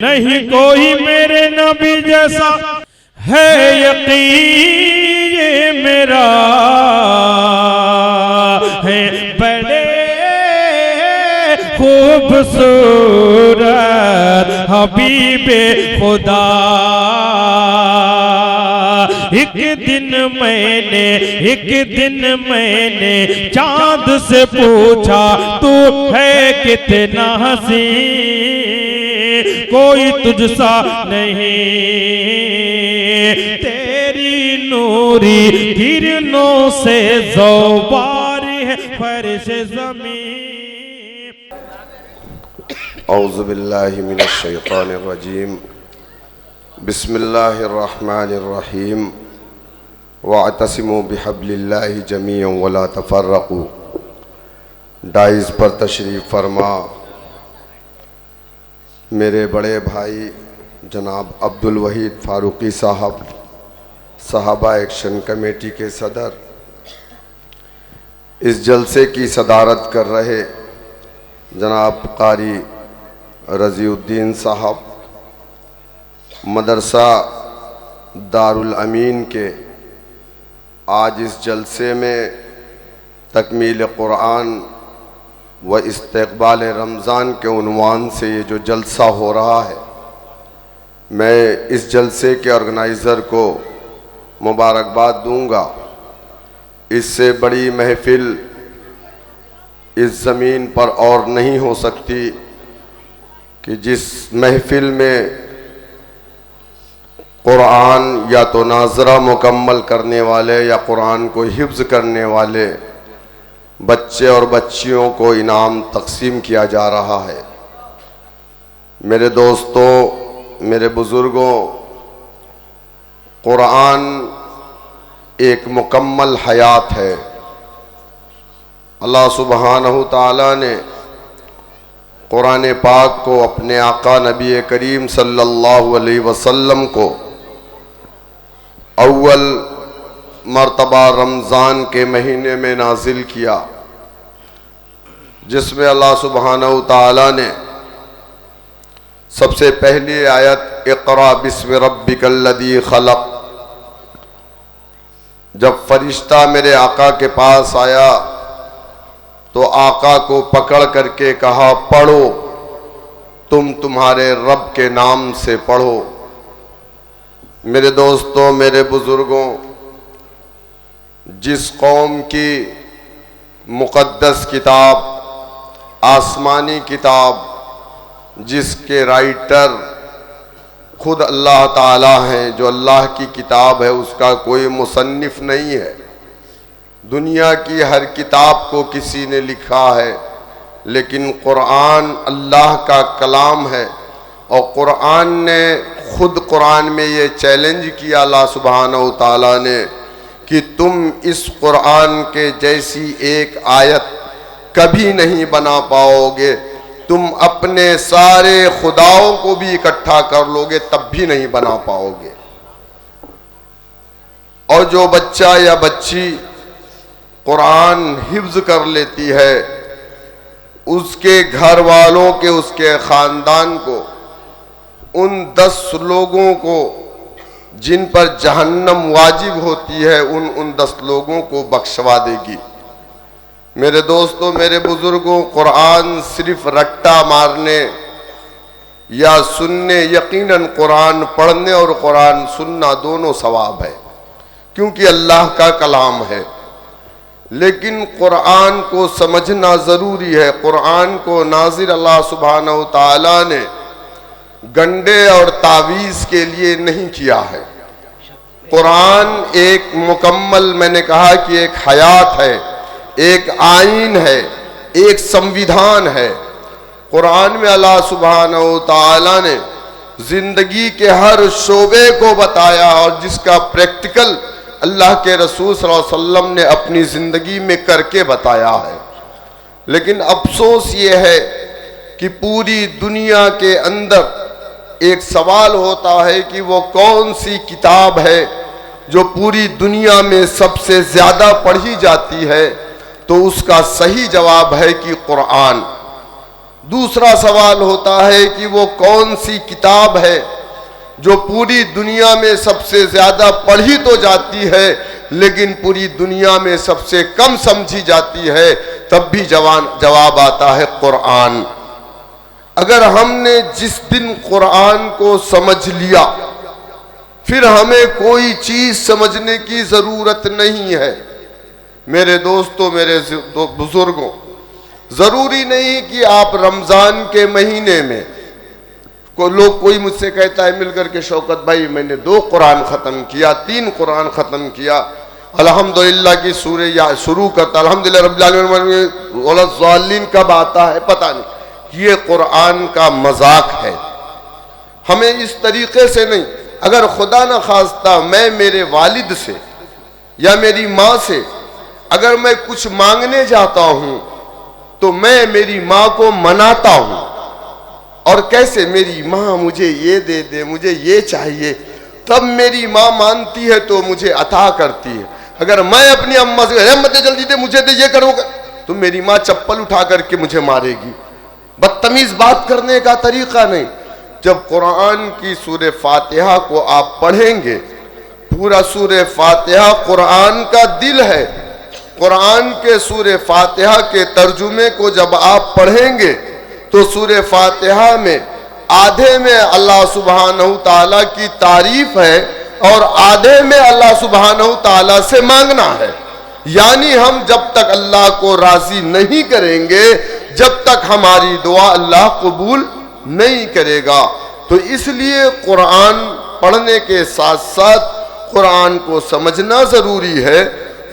نہیں کوئی میرے نبی جیسا ہے یقین یہ میرا ہے بڑے خوبصورت حبیب خدا۔ ایک دن میں نے چاند سے پوچھا تو ہے کتنا حسین، کوئی تجھ سا نہیں، تیری نوری کرنوں سے زوبار ہے فرش زمین۔ اعوذ باللہ من الشیطان الرجیم، بسم اللہ الرحمن الرحیم، واعتصموا بحبل اللہ جمیعا ولا تفرقوا۔ ڈائز پر تشریف فرما میرے بڑے بھائی جناب عبدالوحید فاروقی صاحب، صحابہ ایکشن کمیٹی کے صدر، اس جلسے کی صدارت کر رہے جناب قاری رضی الدین صاحب، مدرسہ دارالامین کے آج اس جلسے میں تکمیل قرآن و استقبال رمضان کے عنوان سے یہ جو جلسہ ہو رہا ہے، میں اس جلسے کے آرگنائزر کو مبارکباد دوں گا۔ اس سے بڑی محفل اس زمین پر اور نہیں ہو سکتی کہ جس محفل میں قرآن یا تو ناظرہ مکمل کرنے والے یا قرآن کو حفظ کرنے والے بچے اور بچیوں کو انعام تقسیم کیا جا رہا ہے۔ میرے دوستوں، میرے بزرگوں، قرآن ایک مکمل حیات ہے۔ اللہ سبحانہ تعالیٰ نے قرآن پاک کو اپنے آقا نبی کریم صلی اللہ علیہ وسلم کو اول مرتبہ رمضان کے مہینے میں نازل کیا، جس میں اللہ سبحانہ تعالیٰ نے سب سے پہلی آیت اقرأ بسم ربک الذی خلق، جب فرشتہ میرے آقا کے پاس آیا تو آقا کو پکڑ کر کے کہا پڑھو، تم تمہارے رب کے نام سے پڑھو۔ میرے دوستوں، میرے بزرگوں، جس قوم کی مقدس کتاب، آسمانی کتاب، جس کے رائٹر خود اللہ تعالیٰ ہیں، جو اللہ کی کتاب ہے، اس کا کوئی مصنف نہیں ہے۔ دنیا کی ہر کتاب کو کسی نے لکھا ہے، لیکن قرآن اللہ کا کلام ہے، اور قرآن نے خود قرآن میں یہ چیلنج کیا اللہ سبحانہ تعالیٰ نے کہ تم اس قرآن کے جیسی ایک آیت کبھی نہیں بنا پاؤ گے، تم اپنے سارے خداؤں کو بھی اکٹھا کر لو گے تب بھی نہیں بنا پاؤ گے۔ اور جو بچہ یا بچی قرآن حفظ کر لیتی ہے، اس کے گھر والوں کے، اس کے خاندان کو، ان 10 لوگوں کو جن پر جہنم واجب ہوتی ہے، ان 10 لوگوں کو بخشوا دے گی۔ میرے دوستوں، میرے بزرگوں، قرآن صرف رٹا مارنے یا سننے، یقیناً قرآن پڑھنے اور قرآن سننا دونوں ثواب ہے، کیونکہ اللہ کا کلام ہے، لیکن قرآن کو سمجھنا ضروری ہے۔ قرآن کو نازل اللہ سبحانہ تعالیٰ نے گنڈے اور تعویذ کے لیے نہیں کیا ہے۔ قرآن ایک مکمل، میں نے کہا کہ ایک حیات ہے، ایک آئین ہے، ایک سمویدھان ہے۔ قرآن میں اللہ سبحانہ تعالیٰ نے زندگی کے ہر شعبے کو بتایا، اور جس کا پریکٹیکل اللہ کے رسول صلی اللہ علیہ وسلم نے اپنی زندگی میں کر کے بتایا ہے۔ لیکن افسوس یہ ہے کہ پوری دنیا کے اندر ایک سوال ہوتا ہے کہ وہ کون سی کتاب ہے جو پوری دنیا میں سب سے زیادہ پڑھی جاتی ہے، تو اس کا صحیح جواب ہے کہ قرآن۔ دوسرا سوال ہوتا ہے کہ وہ کون سی کتاب ہے جو پوری دنیا میں سب سے زیادہ پڑھی تو جاتی ہے لیکن پوری دنیا میں سب سے کم سمجھی جاتی ہے؟ تب بھی جواب آتا ہے قرآن۔ اگر ہم نے جس دن قرآن کو سمجھ لیا پھر ہمیں کوئی چیز سمجھنے کی ضرورت نہیں ہے۔ میرے دوستوں، میرے بزرگوں، ضروری نہیں کہ آپ رمضان کے مہینے میں کوئی مجھ سے کہتا ہے مل کر کے شوکت بھائی میں نے 2 قرآن ختم کیا، 3 قرآن ختم کیا، الحمدللہ کی سورہ یا شروع کرتا الحمدللہ رب العالمین ولا الضالین کب آتا ہے پتہ نہیں۔ یہ قرآن کا مذاق ہے، ہمیں اس طریقے سے نہیں۔ اگر خدا نہ خواستہ میں میرے والد سے یا میری ماں سے اگر میں کچھ مانگنے جاتا ہوں تو میں میری ماں کو مناتا ہوں، اور کیسے؟ میری ماں مجھے یہ دے دے، مجھے یہ چاہیے، تب میری ماں مانتی ہے تو مجھے عطا کرتی ہے۔ اگر میں اپنی اماں سے رحمت جلدی دے مجھے دے، یہ کرو گا، تو میری ماں چپل اٹھا کر کے مجھے مارے گی۔ بدتمیز بات کرنے کا طریقہ نہیں۔ جب قرآن کی سورہ فاتحہ کو آپ پڑھیں گے، پورا سورہ فاتحہ قرآن کا دل ہے، قرآن کے سورہ فاتحہ کے ترجمے کو جب آپ پڑھیں گے تو سورہ فاتحہ میں آدھے میں اللہ سبحانہ تعالیٰ کی تعریف ہے اور آدھے میں اللہ سبحانہ تعالیٰ سے مانگنا ہے۔ یعنی ہم جب تک اللہ کو راضی نہیں کریں گے جب تک ہماری دعا اللہ قبول نہیں کرے گا۔ تو اس لیے قرآن پڑھنے کے ساتھ ساتھ قرآن کو سمجھنا ضروری ہے۔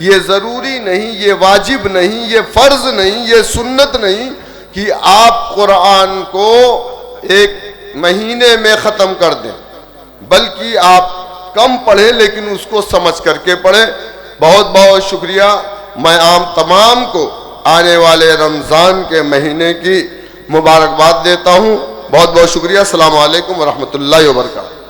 یہ ضروری نہیں، یہ واجب نہیں، یہ فرض نہیں، یہ سنت نہیں کہ آپ قرآن کو 1 مہینے میں ختم کر دیں، بلکہ آپ کم پڑھیں لیکن اس کو سمجھ کر کے پڑھیں۔ بہت بہت شکریہ۔ میں تمام کو آنے والے رمضان کے مہینے کی مبارکباد دیتا ہوں۔ بہت بہت شکریہ۔ السلام علیکم ورحمۃ اللہ وبرکاتہ۔